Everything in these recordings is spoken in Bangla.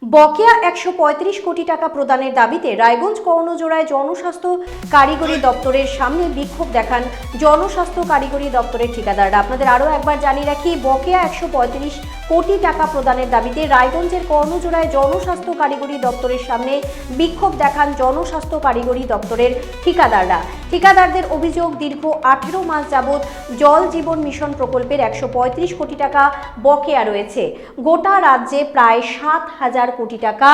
বকেয়া ১৩৫ কোটি টাকা প্রদানের দাবিতে রায়গঞ্জ কর্ণজোড়ায় জনস্বাস্থ্য কারিগরি দপ্তরের সামনে বিক্ষোভ দেখান জনস্বাস্থ্য কারিগরি দপ্তরের ঠিকাদাররা। আপনাদের আরও একবার জানিয়ে রাখি, বকেয়া ১৩৫ কোটি টাকা প্রদানের দাবিতে রায়গঞ্জের কর্ণজোড়ায় জনস্বাস্থ্য কারিগরি দপ্তরের সামনে বিক্ষোভ দেখান জনস্বাস্থ্য কারিগরি দপ্তরের ঠিকাদাররা। ঠিকাদারদের অভিযোগ, দীর্ঘ ১৮ মাস যাবৎ জল জীবন মিশন প্রকল্পের ১৩৫ কোটি টাকা বকেয়া রয়েছে। গোটা রাজ্যে প্রায় ৭,০০০ কোটি টাকা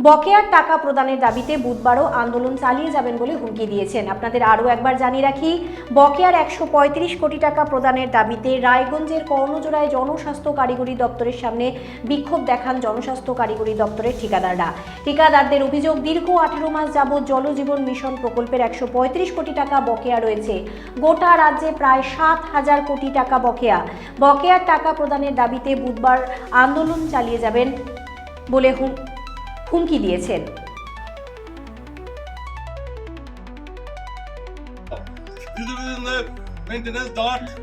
বকেয়ার টাকা প্রদানের দাবিতে বুধবারও আন্দোলন চালিয়ে যাবেন বলে হুমকি দিয়েছেন। আপনাদের আরও একবার জানিয়ে রাখি, বকেয়ার ১৩৫ কোটি টাকা প্রদানের দাবিতে রায়গঞ্জের কর্ণজোড়ায় জনস্বাস্থ্য কারিগরি দপ্তরের সামনে বিক্ষোভ দেখান জনস্বাস্থ্য কারিগরি দপ্তরের ঠিকাদাররা। ঠিকাদারদের অভিযোগ, দীর্ঘ ১৮ মাস যাবৎ জলজীবন মিশন প্রকল্পের ১৩৫ কোটি টাকা বকেয়া রয়েছে। গোটা রাজ্যে প্রায় ৭,০০০ কোটি টাকা বকেয়ার টাকা প্রদানের দাবিতে বুধবার আন্দোলন চালিয়ে যাবেন বলে হুমকি দিয়েছেন।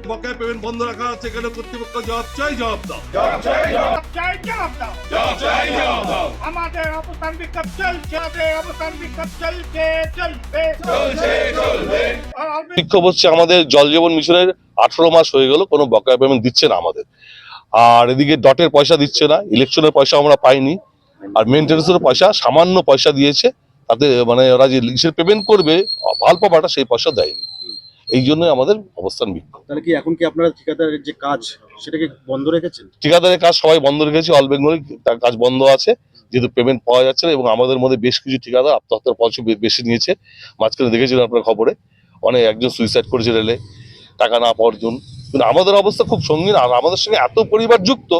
বকেয়া পেমেন্ট বন্ধ রাখা আছে, কেন কর্তৃপক্ষ জবাব চাই, জবাব দাও। আমাদের অবস্থান বিক্ষোভ চলছে, বিক্ষোভ হচ্ছে আমাদের জল জীবন মিশনের 18 মাস হয়ে গেল, কোনো বকেয়া পেমেন্ট দিচ্ছে না আমাদের। আর এদিকে ডটের পয়সা দিচ্ছে না, ইলেকশনের পয়সা আমরা পাইনি, আর মেনটেন্যান্সের পয়সা সামান্য পয়সা দিয়েছে, তাতে মানে ওরা যে লিস্টের পেমেন্ট করবে ভাল পাবাটা সেই পয়সা দেয়নি। এই জন্য আমাদের অবস্থান বিক্ষোভ। তাহলে কি এখন কি আপনারা ঠিকাদারের যে কাজ সেটাকে বন্ধ রেখেছেন? ঠিকাদারের কাজ সবাই বন্ধ রেখেছে, অল বেঙ্গলি কাজ বন্ধ আছে, যেহেতু পেমেন্ট পাওয়া যাচ্ছে না। এবং আমাদের মধ্যে বেশ কিছু ঠিকাদার আত্মহত্যার পয়সা বেশি নিয়েছে। মাঝখানে দেখেছিলেন আপনার খবরে, অনেক একজন সুইসাইড করেছে রেলে টাকা না পাওয়ার জন্য। কিন্তু আমাদের অবস্থা খুব সঙ্গীন, আর আমাদের সঙ্গে এত পরিবার যুক্ত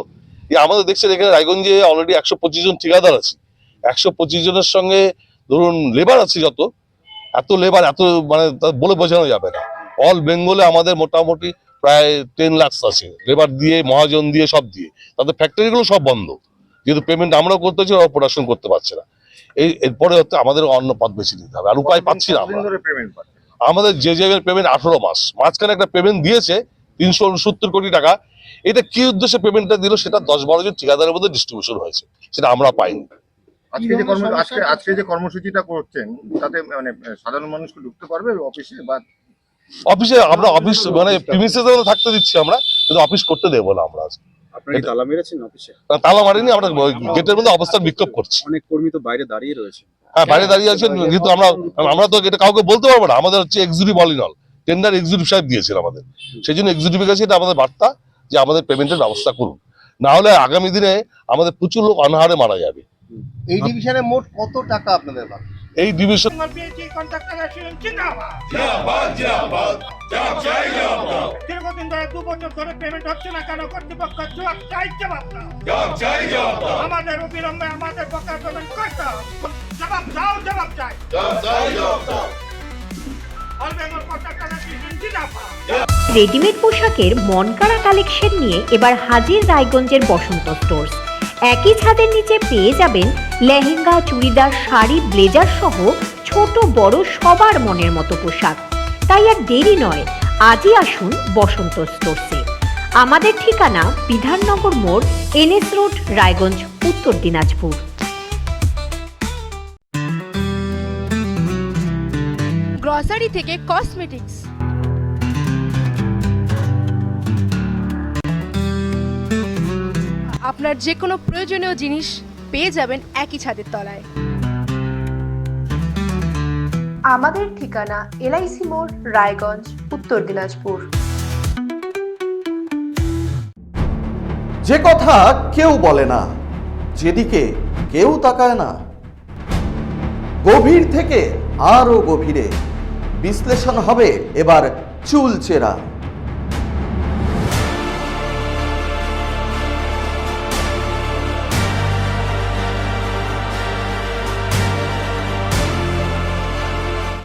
যে আমাদের দেখছেন এখানে রায়গঞ্জে অলরেডি ১২৫ জন ঠিকাদার আছে। ১২৫ জনের সঙ্গে ধরুন লেবার আছে, যত এত লেবার এত মানে বলে বোঝানো যাবে না। অল বেঙ্গলে আমাদের মোটামুটি প্রায় 10 লাখ আছে, লেবার দিয়ে, মহাজন দিয়ে, সব দিয়ে। তাদের ফ্যাক্টরিগুলো সব বন্ধ, যেহেতু পেমেন্ট আমরাও করতে হচ্ছে, ওরা প্রোডাকশন করতে পারছে না। এরপরে হচ্ছে আমাদের অন্য পথ বেছে নিতে হবে, আর উপায় পাচ্ছি না আমরা। আমাদের যে পেমেন্ট 18 মাস, মাঝখানে একটা পেমেন্ট দিয়েছে ৩৬৯ কোটি টাকা। এটা কি উদ্দেশ্যে পেমেন্টটা দিল, সেটা ১০-১২ জন ঠিকাদারের মধ্যে ডিস্ট্রিবিউশন হয়েছে, সেটা আমরা পাইনি। আজকে যে কর্মসূচিটা করছেন, তাতে মানে সাধারণ মানুষকে ঢুকতে পারবে অফিসে? বা অফিসে আমরা অফিস মানে প্রিমিসেস থাকতে দিচ্ছি আমরা, কিন্তু অফিস করতে দেবো না আমরা। আপনারা কি তালা মেরেছেন অফিসে? তালা মারিনি, আমরা গেটের মধ্যে অবস্থান বিক্ষোভ করছি। অনেক কর্মী তো বাইরে দাঁড়িয়ে রয়েছে। হ্যাঁ, বাইরে দাঁড়িয়ে আছেন, কিন্তু আমরা তো এটা কাউকে বলতে পারবো না। আমাদের হচ্ছে executive all in all, tender executive সাহেব দিয়েছেন আমাদের। সেই জন্য এক্সিকিউটিভের কাছে এটা আমাদের বার্তা যে আমাদের পেমেন্টের ব্যবস্থা করুন, না হলে আগামী দিনে আমাদের প্রচুর লোক অনাহারে মারা যাবে। এই ডিভিশনে মোট কত টাকা আপনাদের পাবে? এই ডিভিশন দীর্ঘদিন ধরে 2 বছর ধরে পেমেন্ট হচ্ছে না কেন? কর্তৃপক্ষ জবাব চাই, জবাব দাও। আমাদের অবিলম্বে আমাদের বকেয়া পেমেন্ট করতে হবে। জবাব দাও, জবাব চাই। অল বেঙ্গল কন্ট্রাক্টর অ্যাসোসিয়েশন জিন্দাবাদ। রেডিমেড পোশাকের মনকাড়া কালেকশন নিয়ে এবার হাজির রায়গঞ্জের বসন্ত স্টোর্স। একই ছাদের নিচে পেয়ে যাবেন লেহেঙ্গা, চুড়িদার, শাড়ি, ব্লেজার সহ ছোট বড় সবার মনের মতো পোশাক। তাই আর দেরি নয়, আজই আসুন বসন্ত স্টোর্সে। আমাদের ঠিকানা বিধাননগর মোড়, NS রোড, রায়গঞ্জ, উত্তর দিনাজপুর। গ্রসারি থেকে কসমেটিক্স, আপনার যে কোনো প্রয়োজনীয় জিনিস পেয়ে যাবেন একই ছাদের তলায়। আমাদের ঠিকানা LIC মোড়, রায়গঞ্জ, উত্তর দিনাজপুর। যে কথা কেউ বলে না, যেদিকে কেউ তাকায় না, গভীর থেকে আরো গভীরে বিশ্লেষণ হবে এবার চুলচেরা।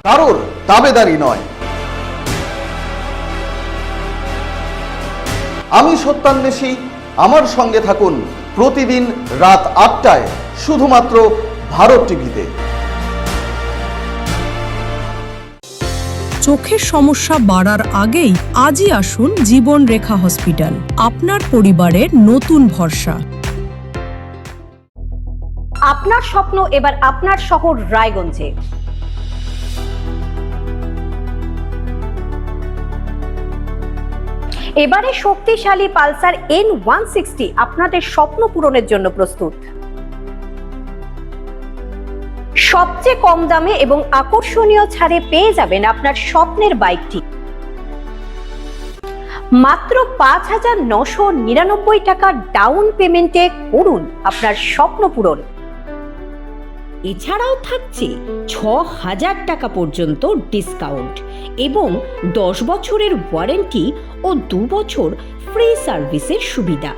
কারোর দাবেদারি নয়। আমি সত্যান্বেষী, আমার সঙ্গে থাকুন প্রতিদিন রাত ৮টায় শুধুমাত্র ভারত টিভিতে। চোখের সমস্যা বাড়ার আগেই আজই আসুন জীবন রেখা হসপিটাল, আপনার পরিবারের নতুন ভরসা। আপনার স্বপ্ন এবার আপনার শহর রায়গঞ্জে। এবারে শক্তিশালী পালসার N160 আপনাদের স্বপ্ন পূরণের জন্য প্রস্তুত। সবচেয়ে কম দামে এবং আকর্ষণীয় ছাড়ে পেয়ে যাবেন আপনার স্বপ্নের বাইকটি মাত্র 5,999 টাকা ডাউন পেমেন্টে করুন আপনার স্বপ্ন পূরণ। এছাড়াও থাকছে 6,000 টাকা পর্যন্ত ডিসকাউন্ট এবং 10 বছরের ওয়ারেন্টি ও 2 বছর ফ্রি সার্ভিসের সুবিধা।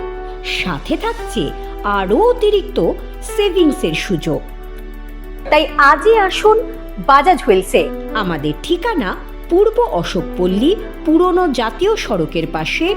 সাথে থাকছে আরও অতিরিক্ত সেভিংসের সুযোগ। তাই আজই আসুন বাজাজ হুইলসে। আমাদের ঠিকানা পূর্ব অশোকপল্লী পুরনো জাতীয় সড়কের পাশে,